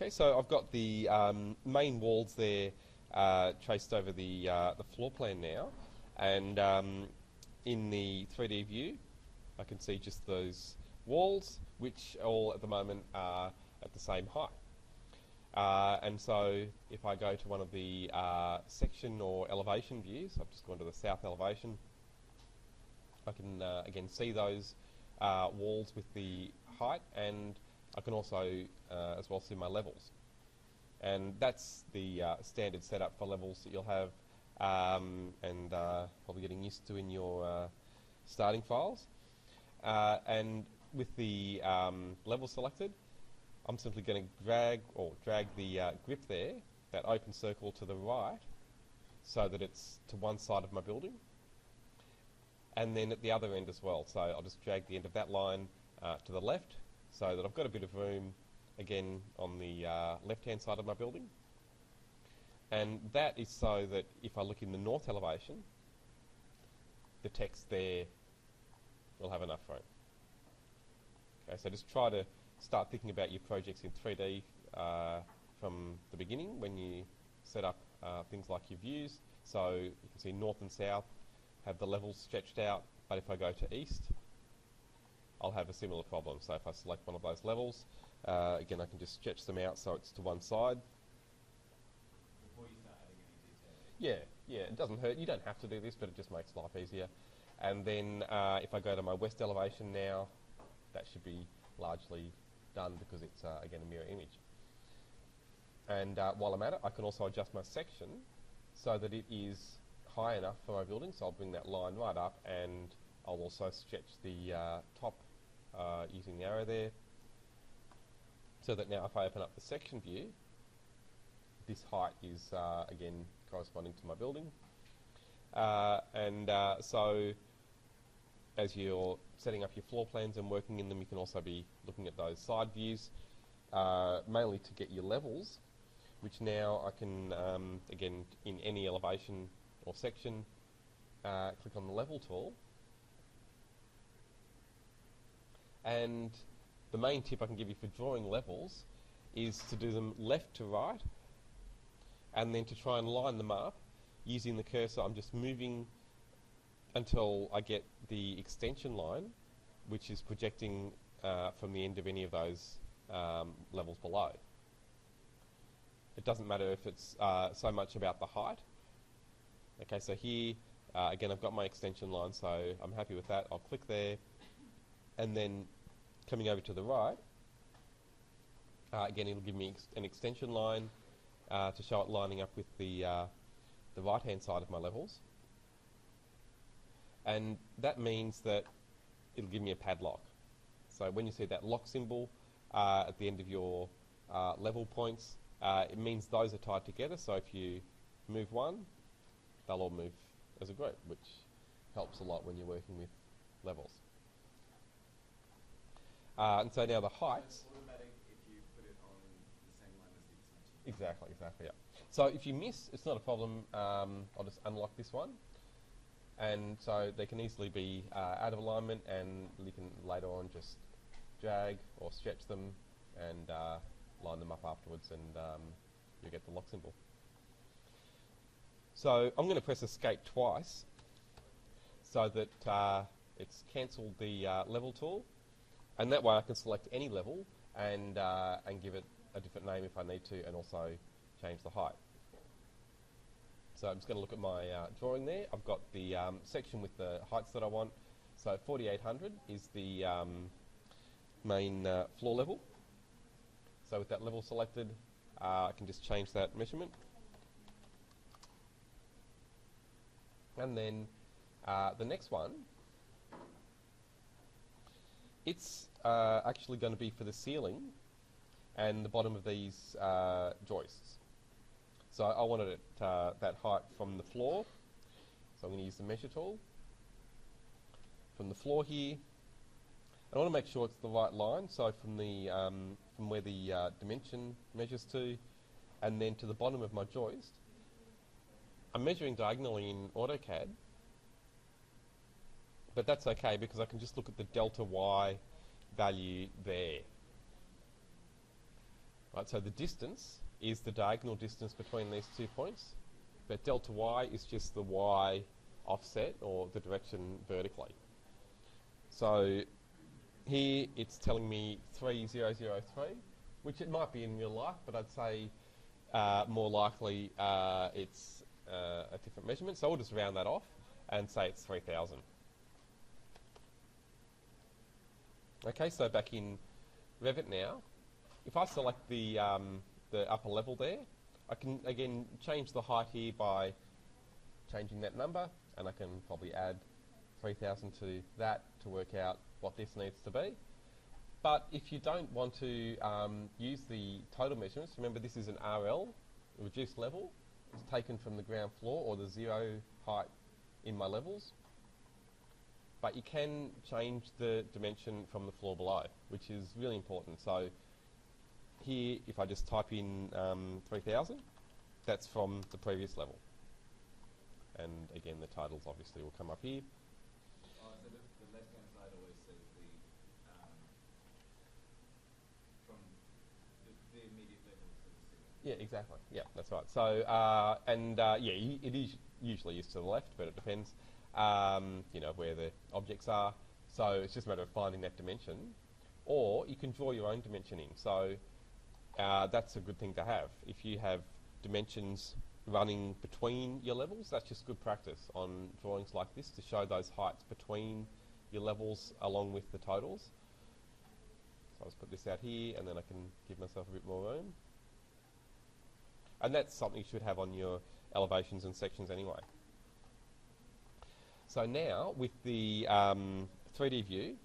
Okay, so I've got the main walls there traced over the floor plan now, and in the 3D view I can see just those walls, which all at the moment are at the same height. And so if I go to one of the section or elevation views, I've just gone to the south elevation, I can again see those walls with the height, and I can also as well see my levels. And that's the standard setup for levels that you'll have and probably getting used to in your starting files. And with the level selected, I'm simply going to drag the grip there, that open circle, to the right so that it's to one side of my building, and then at the other end as well. So I'll just drag the end of that line to the left so that I've got a bit of room again on the left hand side of my building, and that is so that if I look in the north elevation, the text there will have enough room. Okay, so just try to start thinking about your projects in 3D from the beginning when you set up things like your views. So you can see north and south have the levels stretched out, but if I go to east, I'll have a similar problem. So if I select one of those levels, again I can just stretch them out so it's to one side. Before you start adding any detail. Yeah, it doesn't hurt. You don't have to do this, but it just makes life easier. And then if I go to my west elevation now, that should be largely done because it's again a mirror image. And while I'm at it, I can also adjust my section so that it is high enough for my building. So I'll bring that line right up, and I'll also stretch the top using the arrow there, so that now if I open up the section view, this height is again corresponding to my building. So as you're setting up your floor plans and working in them, you can also be looking at those side views, mainly to get your levels, which now I can, again, in any elevation or section, click on the level tool. And the main tip I can give you for drawing levels is to do them left to right, and then to try and line them up using the cursor. I'm just moving until I get the extension line, which is projecting from the end of any of those levels below. It doesn't matter if it's so much about the height. Okay, so here, again, I've got my extension line, so I'm happy with that. I'll click there, and then coming over to the right, again, it'll give me an extension line to show it lining up with the right-hand side of my levels. And that means that it'll give me a padlock. So when you see that lock symbol at the end of your level points, it means those are tied together. So if you move one, they'll all move as a group, which helps a lot when you're working with levels. And so now the heights. So it's automatic if you put it on the same line as the extension. Exactly, yeah. So if you miss, it's not a problem. I'll just unlock this one. And so they can easily be out of alignment, and you can later on just drag or stretch them and line them up afterwards, and you get the lock symbol. So I'm going to press escape twice so that it's cancelled the level tool, and that way I can select any level and give it a different name if I need to, and also change the height. So I'm just going to look at my drawing there. I've got the section with the heights that I want. So 4800 is the main floor level. So with that level selected, I can just change that measurement. And then the next one, it's actually going to be for the ceiling and the bottom of these joists. So I wanted it that height from the floor, so I'm going to use the measure tool. From the floor here, I want to make sure it's the right line, so from the from where the dimension measures to, and then to the bottom of my joist. I'm measuring diagonally in AutoCAD, but that's okay because I can just look at the delta Y value there. Right, so the distance is the diagonal distance between these 2 points, but delta y is just the y offset, or the direction vertically. So here it's telling me 3003, which it might be in real life, but I'd say more likely it's a different measurement. So we'll just round that off and say it's 3000. Okay, so back in Revit now, if I select the upper level there, I can again change the height here by changing that number, and I can probably add 3000 to that to work out what this needs to be. But if you don't want to use the total measurements, remember this is an RL, a reduced level. It's taken from the ground floor or the zero height in my levels. But you can change the dimension from the floor below, which is really important. So here, if I just type in 3000, that's from the previous level. And again, the titles obviously will come up here. Oh, so the left-hand side always says from the immediate level to the ceiling. Yeah, exactly. Yeah, that's right. So, it is usually used to the left, but it depends, where the objects are. So it's just a matter of finding that dimension. Or you can draw your own dimensioning. So that's a good thing to have. If you have dimensions running between your levels, that's just good practice on drawings like this to show those heights between your levels along with the totals. So I'll just put this out here, and then I can give myself a bit more room. And that's something you should have on your elevations and sections anyway. So now, with the 3D view,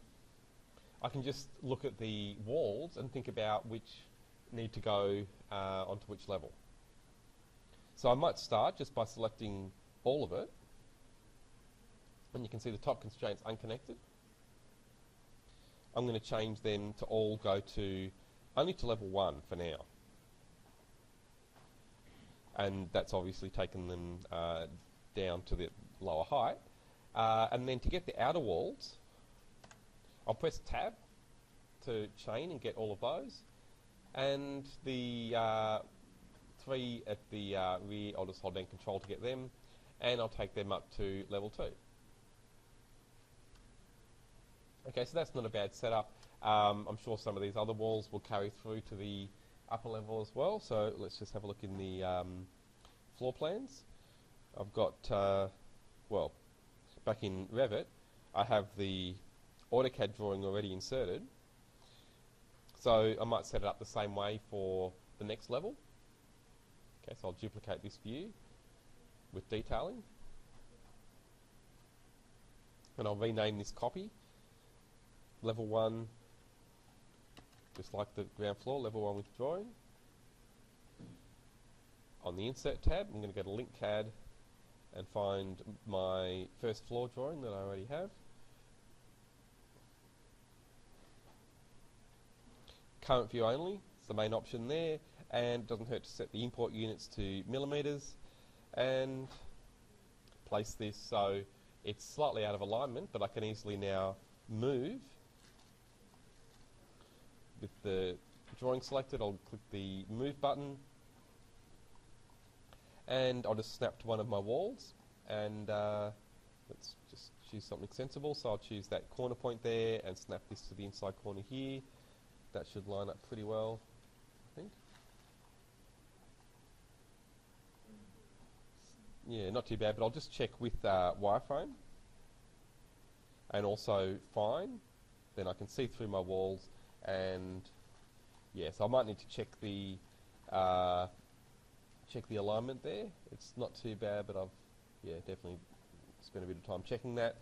I can just look at the walls and think about which need to go onto which level. So I might start just by selecting all of it, and you can see the top constraint's unconnected. I'm going to change then to all go to only to level 1 for now. And that's obviously taken them down to the lower height. And then to get the outer walls, I'll press Tab to chain and get all of those. And the 3 at the rear, I'll just hold down Control to get them. And I'll take them up to level 2. Okay, so that's not a bad setup. I'm sure some of these other walls will carry through to the upper level as well. So let's just have a look in the floor plans. I've got, back in Revit, I have the AutoCAD drawing already inserted. So I might set it up the same way for the next level. Okay, so I'll duplicate this view with detailing. And I'll rename this copy. Level 1, just like the ground floor, level 1 with drawing. On the Insert tab, I'm going to go to Link CAD and find my first floor drawing that I already have. Current view only, it's the main option there, and it doesn't hurt to set the import units to millimeters and place this so it's slightly out of alignment, but I can easily now move. With the drawing selected, I'll click the Move button, and I'll just snap to one of my walls, and let's just choose something sensible. So I'll choose that corner point there and snap this to the inside corner here. That should line up pretty well, I think. Yeah, not too bad, but I'll just check with wireframe and also fine. Then I can see through my walls, and yeah, so I might need to check the alignment there. It's not too bad, but I've definitely spent a bit of time checking that.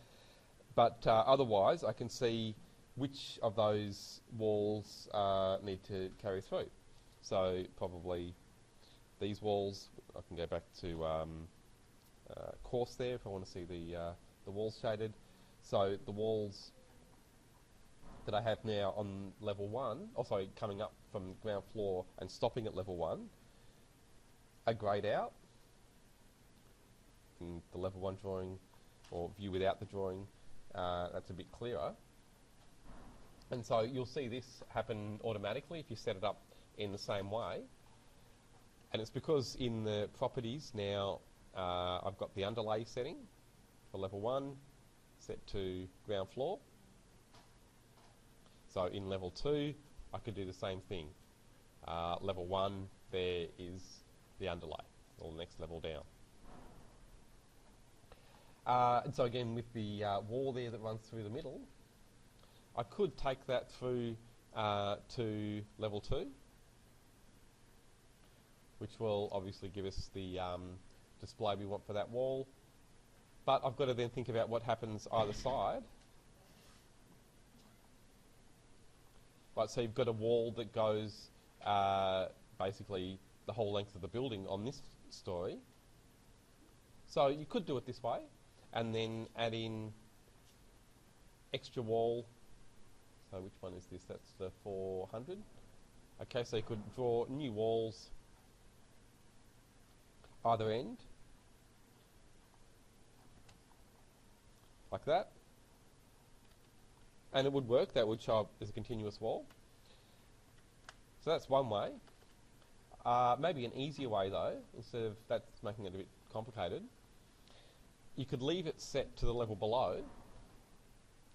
But otherwise, I can see which of those walls need to carry through. So probably these walls. I can go back to course there if I want to see the walls shaded. So the walls that I have now on level 1, also coming up from ground floor and stopping at level 1, are greyed out. In the level 1 drawing, or view without the drawing, that's a bit clearer. And so you'll see this happen automatically if you set it up in the same way. And it's because in the properties now I've got the underlay setting for level 1 set to ground floor. So in level 2 I could do the same thing. Level 1 there is the underlay, or the next level down. And so again, with the wall there that runs through the middle, I could take that through to level 2, which will obviously give us the display we want for that wall. But I've got to then think about what happens either side. Right, so you've got a wall that goes basically the whole length of the building on this story. So you could do it this way, and then add in extra wall. So which one is this? That's the 400. Okay, so you could draw new walls either end, like that. And it would work. That would show up as a continuous wall. So that's one way. Maybe an easier way though, instead of that's making it a bit complicated, you could leave it set to the level below.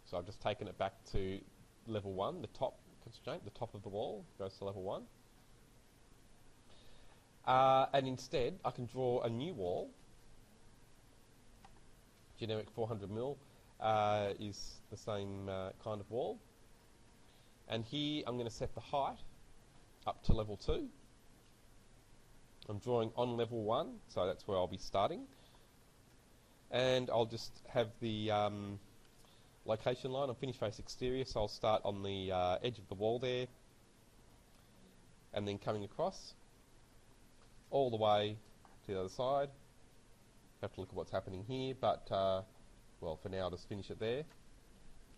So I've just taken it back to level 1, the top constraint, the top of the wall goes to level 1. And instead I can draw a new wall. Generic 400mm is the same kind of wall. And here I'm going to set the height up to level 2. I'm drawing on level 1, so that's where I'll be starting. And I'll just have the location line on finished face exterior, so I'll start on the edge of the wall there, and then coming across all the way to the other side. Have to look at what's happening here, but well, for now I'll just finish it there,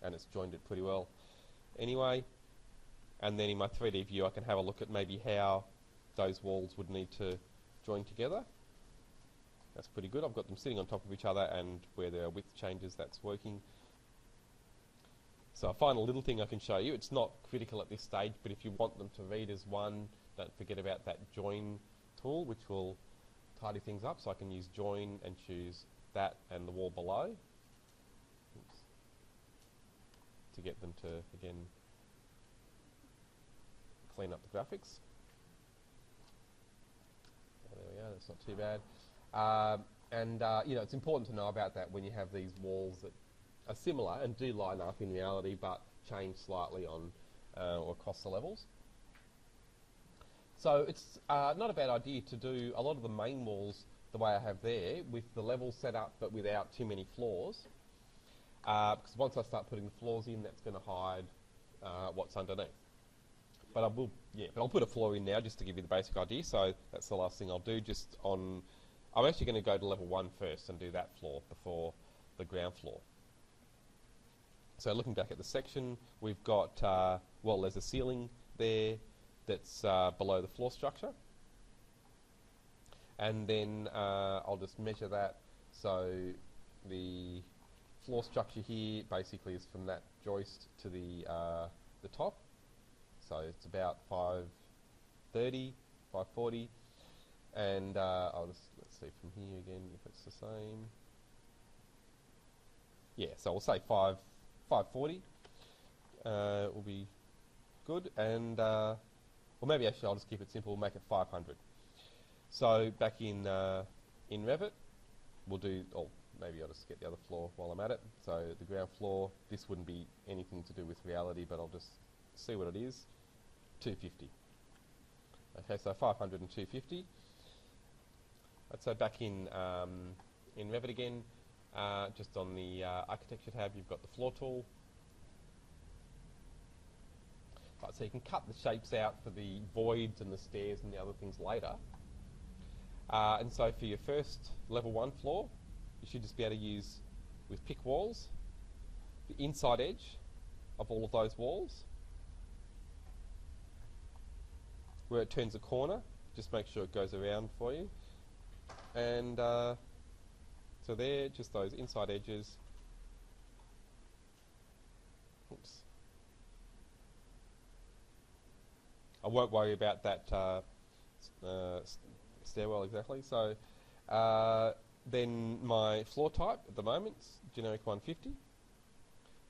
and it's joined it pretty well anyway. And then in my 3D view I can have a look at maybe how those walls would need to join together. That's pretty good. I've got them sitting on top of each other, and where there are width changes, that's working. So a final little thing I can show you. It's not critical at this stage, but if you want them to read as one, don't forget about that join tool, which will tidy things up. So I can use join and choose that and the wall below. Oops. To get them to, again, clean up the graphics. Oh, there we go, that's not too bad. You know, it's important to know about that when you have these walls that are similar and do line up in reality, but change slightly on or across the levels. So it's not a bad idea to do a lot of the main walls the way I have there, with the levels set up but without too many floors. Because once I start putting the floors in, that's going to hide what's underneath. But I'll put a floor in now just to give you the basic idea. So that's the last thing I'll do. I'm actually going to go to level 1 first and do that floor before the ground floor. So looking back at the section, we've got, well, there's a ceiling there that's below the floor structure. And then I'll just measure that. So the floor structure here basically is from that joist to the top. So it's about 530, 540. And let's see from here again if it's the same. Yeah, so we'll say 540 will be good. And, well, maybe actually I'll just keep it simple, make it 500. So back in Revit, we'll do, or maybe I'll just get the other floor while I'm at it. So the ground floor, this wouldn't be anything to do with reality, but I'll just see what it is. 250. Okay, so 500 and 250. So back in Revit again, just on the architecture tab, you've got the floor tool. Right, so you can cut the shapes out for the voids and the stairs and the other things later. And so for your first level 1 floor, you should just be able to use, with pick walls, the inside edge of all of those walls. Where it turns a corner, just make sure it goes around for you. And so there, just those inside edges. Oops. I won't worry about that stairwell exactly. So then my floor type at the moment is generic 150.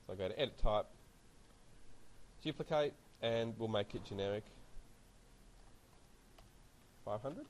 So I go to edit type, duplicate, and we'll make it generic 500.